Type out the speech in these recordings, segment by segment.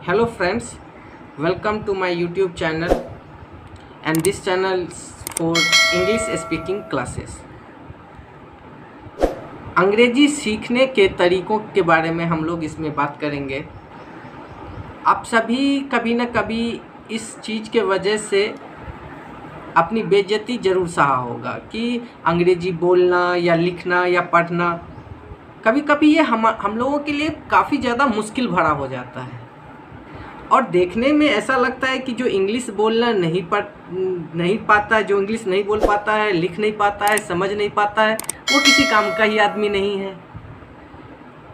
Hello friends, welcome to my YouTube channel and this channel is for English speaking classes। अंग्रेजी सीखने के तरीक़ों के बारे में हम लोग इसमें बात करेंगे। आप सभी कभी न कभी इस चीज़ के वजह से अपनी बेइज्जती ज़रूर सहा होगा कि अंग्रेजी बोलना या लिखना या पढ़ना कभी कभी ये हम लोगों के लिए काफ़ी ज़्यादा मुश्किल भरा हो जाता है और देखने में ऐसा लगता है कि जो इंग्लिश बोलना नहीं पाता, जो इंग्लिश नहीं बोल पाता है, लिख नहीं पाता है, समझ नहीं पाता है, वो किसी काम का ही आदमी नहीं है।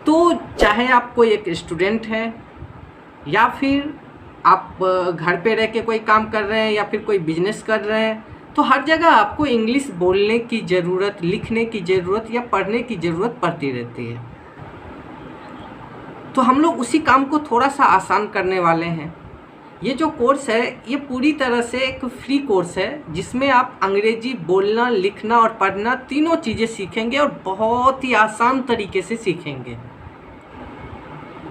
तो चाहे आप कोई एक स्टूडेंट हैं या फिर आप घर पे रह के कोई काम कर रहे हैं या फिर कोई बिजनेस कर रहे हैं, तो हर जगह आपको इंग्लिश बोलने की ज़रूरत, लिखने की ज़रूरत या पढ़ने की ज़रूरत पड़ती रहती है। तो हम लोग उसी काम को थोड़ा सा आसान करने वाले हैं। ये जो कोर्स है ये पूरी तरह से एक फ्री कोर्स है जिसमें आप अंग्रेजी बोलना, लिखना और पढ़ना तीनों चीज़ें सीखेंगे और बहुत ही आसान तरीके से सीखेंगे।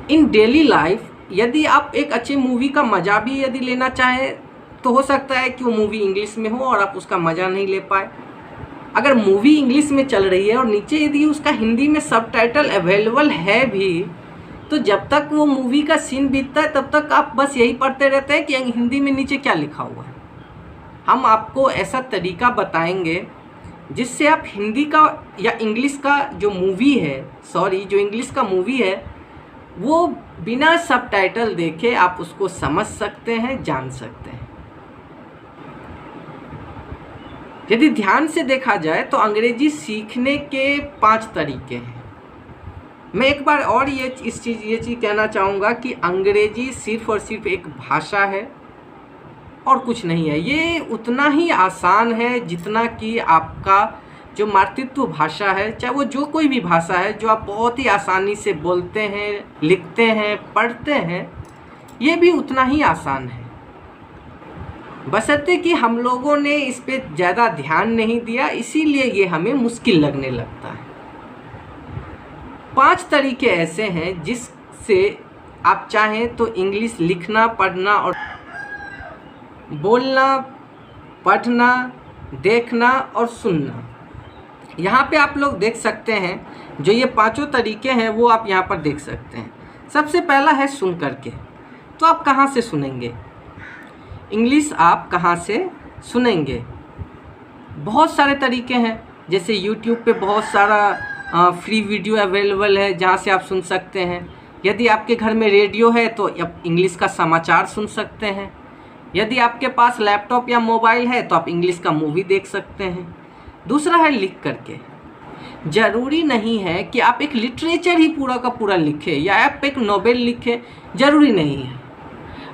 इन डेली लाइफ यदि आप एक अच्छी मूवी का मज़ा भी यदि लेना चाहें तो हो सकता है कि वो मूवी इंग्लिश में हो और आप उसका मज़ा नहीं ले पाए। अगर मूवी इंग्लिश में चल रही है और नीचे यदि उसका हिंदी में सबटाइटल अवेलेबल है भी, तो जब तक वो मूवी का सीन बीतता है तब तक आप बस यही पढ़ते रहते हैं कि हिंदी में नीचे क्या लिखा हुआ है। हम आपको ऐसा तरीका बताएंगे जिससे आप हिंदी का या इंग्लिश का जो इंग्लिश का मूवी है वो बिना सबटाइटल देखे आप उसको समझ सकते हैं, जान सकते हैं। यदि ध्यान से देखा जाए तो अंग्रेजी सीखने के 5 तरीके हैं। मैं एक बार और ये चीज़ कहना चाहूँगा कि अंग्रेजी सिर्फ़ और सिर्फ एक भाषा है और कुछ नहीं है। ये उतना ही आसान है जितना कि आपका जो मातृत्व भाषा है, चाहे वो जो कोई भी भाषा है जो आप बहुत ही आसानी से बोलते हैं, लिखते हैं, पढ़ते हैं, ये भी उतना ही आसान है। बशर्ते कि हम लोगों ने इस पे ज़्यादा ध्यान नहीं दिया, इसीलिए ये हमें मुश्किल लगने लगता है। 5 तरीके ऐसे हैं जिससे आप चाहें तो इंग्लिश लिखना, पढ़ना और बोलना, पढ़ना, देखना और सुनना। यहाँ पे आप लोग देख सकते हैं जो ये 5 तरीके हैं वो आप यहाँ पर देख सकते हैं। सबसे पहला है सुन करके। तो आप कहाँ से सुनेंगे इंग्लिश? आप कहाँ से सुनेंगे? बहुत सारे तरीके हैं, जैसे यूट्यूब पे बहुत सारा फ्री वीडियो अवेलेबल है जहाँ से आप सुन सकते हैं। यदि आपके घर में रेडियो है तो आप इंग्लिश का समाचार सुन सकते हैं। यदि आपके पास लैपटॉप या मोबाइल है तो आप इंग्लिश का मूवी देख सकते हैं। दूसरा है लिख करके। ज़रूरी नहीं है कि आप एक लिटरेचर ही पूरा का पूरा लिखें या आप एक नॉवेल लिखें, ज़रूरी नहीं है।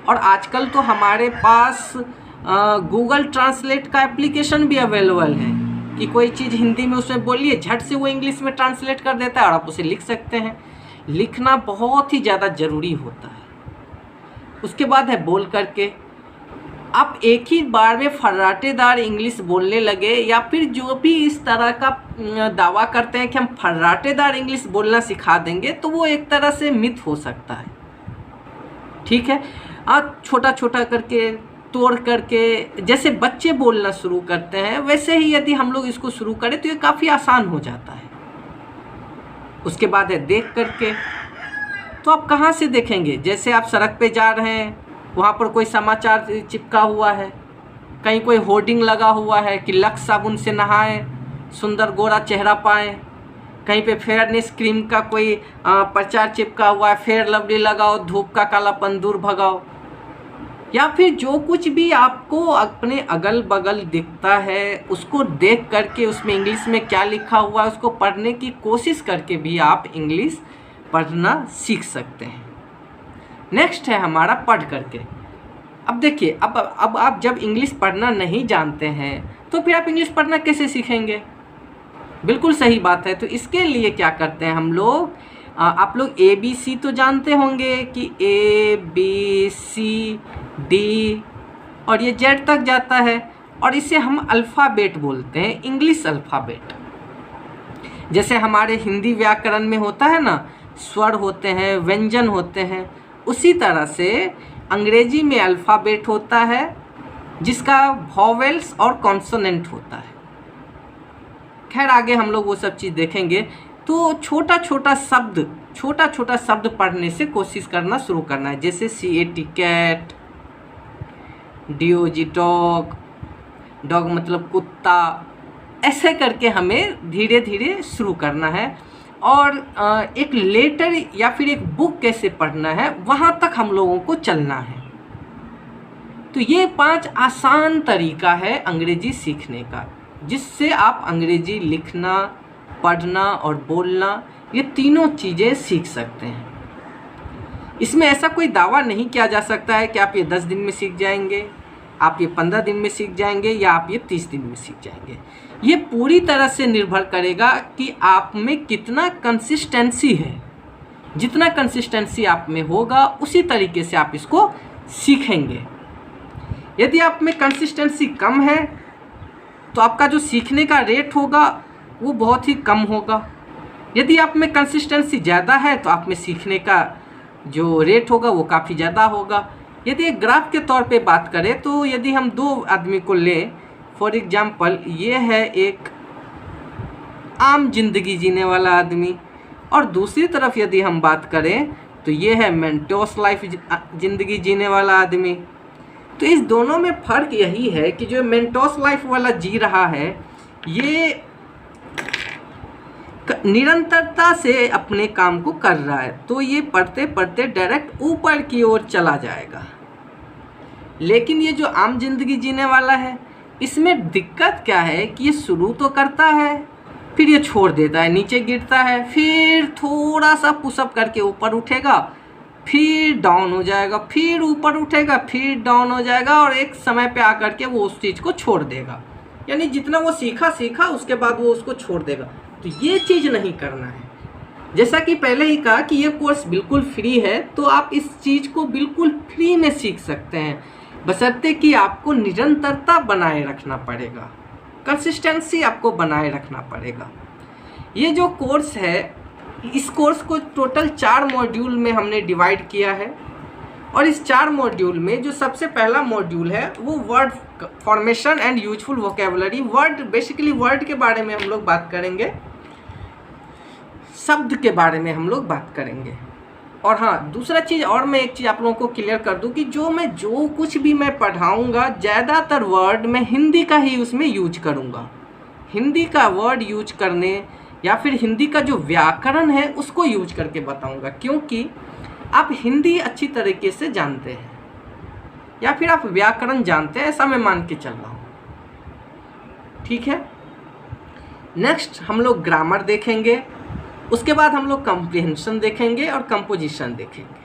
और आजकल तो हमारे पास गूगल ट्रांसलेट का एप्लीकेशन भी अवेलेबल है कि कोई चीज़ हिंदी में उसमें बोलिए, झट से वो इंग्लिश में ट्रांसलेट कर देता है और आप उसे लिख सकते हैं। लिखना बहुत ही ज़्यादा ज़रूरी होता है। उसके बाद है बोल करके। आप एक ही बार में फर्राटेदार इंग्लिश बोलने लगे या फिर जो भी इस तरह का दावा करते हैं कि हम फर्राटेदार इंग्लिश बोलना सिखा देंगे, तो वो एक तरह से मिथ हो सकता है। ठीक है, आप छोटा छोटा करके, तोड़ करके, जैसे बच्चे बोलना शुरू करते हैं वैसे ही यदि हम लोग इसको शुरू करें तो ये काफ़ी आसान हो जाता है। उसके बाद है देख करके। तो आप कहाँ से देखेंगे? जैसे आप सड़क पे जा रहे हैं, वहाँ पर कोई समाचार चिपका हुआ है, कहीं कोई होर्डिंग लगा हुआ है कि लक्स साबुन से नहाएं, सुंदर गोरा चेहरा पाएं, कहीं पे फेयरनेस क्रीम का कोई प्रचार चिपका हुआ है, फेयर लवली लगाओ, धूप का कालापन दूर भगाओ, या फिर जो कुछ भी आपको अपने अगल बगल दिखता है उसको देख करके उसमें इंग्लिश में क्या लिखा हुआ है उसको पढ़ने की कोशिश करके भी आप इंग्लिश पढ़ना सीख सकते हैं। नेक्स्ट है हमारा पढ़ करके। अब देखिए, अब आप जब इंग्लिश पढ़ना नहीं जानते हैं तो फिर आप इंग्लिश पढ़ना कैसे सीखेंगे? बिल्कुल सही बात है। तो इसके लिए क्या करते हैं हम लोग, आप लोग ABC तो जानते होंगे कि ABCD और ये Z तक जाता है और इसे हम अल्फ़ाबेट बोलते हैं, इंग्लिश अल्फ़ाबेट। जैसे हमारे हिंदी व्याकरण में होता है ना, स्वर होते हैं, व्यंजन होते हैं, उसी तरह से अंग्रेजी में अल्फ़ाबेट होता है जिसका वॉवेल्स और कॉन्सोनेंट होता है। खैर आगे हम लोग वो सब चीज़ देखेंगे। तो छोटा छोटा शब्द पढ़ने से कोशिश करना शुरू करना है, जैसे CAT cat, DOG dog, dog मतलब कुत्ता, ऐसे करके हमें धीरे धीरे शुरू करना है। और एक लेटर या फिर एक बुक कैसे पढ़ना है वहाँ तक हम लोगों को चलना है। तो ये 5 आसान तरीका है अंग्रेजी सीखने का, जिससे आप अंग्रेजी लिखना, पढ़ना और बोलना ये तीनों चीज़ें सीख सकते हैं। इसमें ऐसा कोई दावा नहीं किया जा सकता है कि आप ये 10 दिन में सीख जाएंगे, आप ये 15 दिन में सीख जाएंगे या आप ये 30 दिन में सीख जाएंगे। ये पूरी तरह से निर्भर करेगा कि आप में कितना कंसिस्टेंसी है। जितना कंसिस्टेंसी आप में होगा उसी तरीके से आप इसको सीखेंगे। यदि आप में कंसिस्टेंसी कम है तो आपका जो सीखने का रेट होगा वो बहुत ही कम होगा। यदि आप में कंसिस्टेंसी ज़्यादा है तो आप में सीखने का जो रेट होगा वो काफ़ी ज़्यादा होगा। यदि एक ग्राफ के तौर पे बात करें तो यदि हम 2 आदमी को लें, फॉर एग्जांपल ये है एक आम जिंदगी जीने वाला आदमी और दूसरी तरफ यदि हम बात करें तो ये है मेंटोस लाइफ ज़िंदगी जीने वाला आदमी। तो इस दोनों में फ़र्क यही है कि जो मेंटोस लाइफ वाला जी रहा है ये निरंतरता से अपने काम को कर रहा है, तो ये पढ़ते पढ़ते डायरेक्ट ऊपर की ओर चला जाएगा। लेकिन ये जो आम जिंदगी जीने वाला है इसमें दिक्कत क्या है कि ये शुरू तो करता है, फिर ये छोड़ देता है, नीचे गिरता है, फिर थोड़ा सा पुशअप करके ऊपर उठेगा, फिर डाउन हो जाएगा, फिर ऊपर उठेगा, फिर डाउन हो जाएगा और एक समय पे आकर के वो उस चीज़ को छोड़ देगा। यानी जितना वो सीखा उसके बाद वो उसको छोड़ देगा। तो ये चीज़ नहीं करना है। जैसा कि पहले ही कहा कि ये कोर्स बिल्कुल फ्री है, तो आप इस चीज़ को बिल्कुल फ्री में सीख सकते हैं, बशर्ते कि आपको निरंतरता बनाए रखना पड़ेगा, कंसिस्टेंसी आपको बनाए रखना पड़ेगा। ये जो कोर्स है इस कोर्स को टोटल 4 मॉड्यूल में हमने डिवाइड किया है और इस 4 मॉड्यूल में जो सबसे पहला मॉड्यूल है वो word formation and useful vocabulary, basically word के बारे में हम लोग बात करेंगे, शब्द के बारे में हम लोग बात करेंगे। और हाँ, दूसरा चीज़ और मैं एक चीज़ आप लोगों को क्लियर कर दूं कि जो कुछ भी मैं पढ़ाऊँगा ज़्यादातर वर्ड मैं हिंदी का ही उसमें यूज करूँगा। हिंदी का वर्ड यूज करने या फिर हिंदी का जो व्याकरण है उसको यूज करके बताऊँगा, क्योंकि आप हिंदी अच्छी तरीके से जानते हैं या फिर आप व्याकरण जानते हैं, ऐसा मैं मान के चल रहा हूँ। ठीक है, नेक्स्ट हम लोग ग्रामर देखेंगे, उसके बाद हम लोग कॉम्प्रिहेंशन देखेंगे और कंपोजिशन देखेंगे।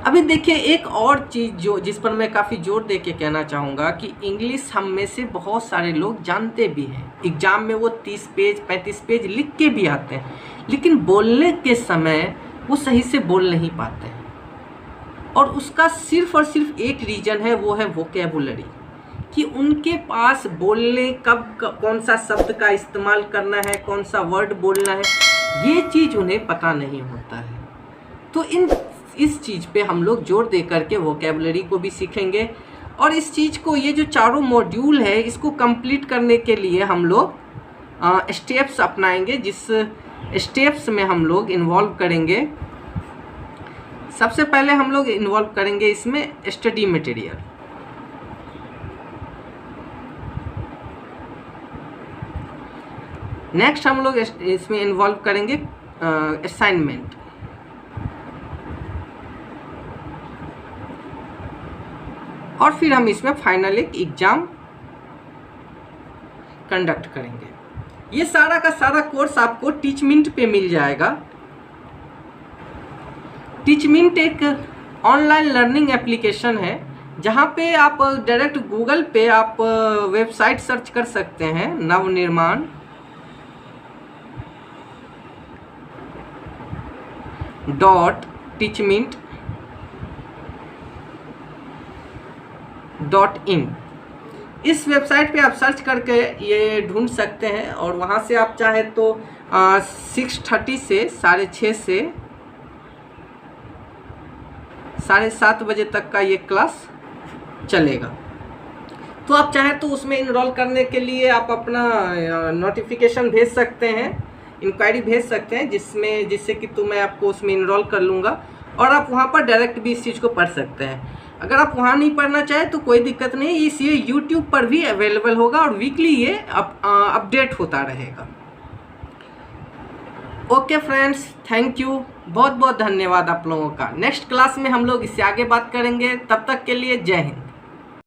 अभी देखिए एक और चीज़ जिस पर मैं काफ़ी जोर दे के कहना चाहूँगा कि इंग्लिश हम में से बहुत सारे लोग जानते भी हैं, एग्ज़ाम में वो 30 पेज 35 पेज लिख के भी आते हैं, लेकिन बोलने के समय वो सही से बोल नहीं पाते हैं। और उसका सिर्फ और सिर्फ एक रीज़न है, वो है वोकेबुलरी, कि उनके पास बोलने कब कौन सा शब्द का इस्तेमाल करना है, कौन सा वर्ड बोलना है, ये चीज़ उन्हें पता नहीं होता है। तो इस चीज़ पे हम लोग जोर दे करके वोकेबुलरी को भी सीखेंगे। और इस चीज़ को, ये जो 4 मॉड्यूल है, इसको कंप्लीट करने के लिए हम लोग स्टेप्स अपनाएंगे, जिस स्टेप्स में हम लोग इन्वॉल्व करेंगे। सबसे पहले हम लोग इन्वॉल्व करेंगे इसमें स्टडी मटेरियल, नेक्स्ट हम लोग इसमें इन्वॉल्व करेंगे असाइनमेंट, और फिर हम इसमें फाइनल एक एग्ज़ाम कंडक्ट करेंगे। ये सारा का सारा कोर्स आपको टीचमिंट पे मिल जाएगा। टीचमिंट एक ऑनलाइन लर्निंग एप्लीकेशन है, जहाँ पे आप डायरेक्ट गूगल पे आप वेबसाइट सर्च कर सकते हैं, नवनिर्माण .teachmint.in, इस वेबसाइट पे आप सर्च करके ये ढूंढ सकते हैं। और वहाँ से आप चाहे तो 6:30 से 6:30 से 7:30 बजे तक का ये क्लास चलेगा। तो आप चाहें तो उसमें इनरोल करने के लिए आप अपना नोटिफिकेशन भेज सकते हैं, इंक्वायरी भेज सकते हैं, जिससे कि मैं आपको उसमें इनरोल कर लूँगा और आप वहाँ पर डायरेक्ट भी इस चीज़ को पढ़ सकते हैं। अगर आप वहाँ नहीं पढ़ना चाहें तो कोई दिक्कत नहीं, ये यूट्यूब पर भी अवेलेबल होगा और वीकली ये अपडेट होता रहेगा। ओके फ्रेंड्स, थैंक यू, बहुत बहुत धन्यवाद आप लोगों का। नेक्स्ट क्लास में हम लोग इससे आगे बात करेंगे, तब तक के लिए जय हिंद।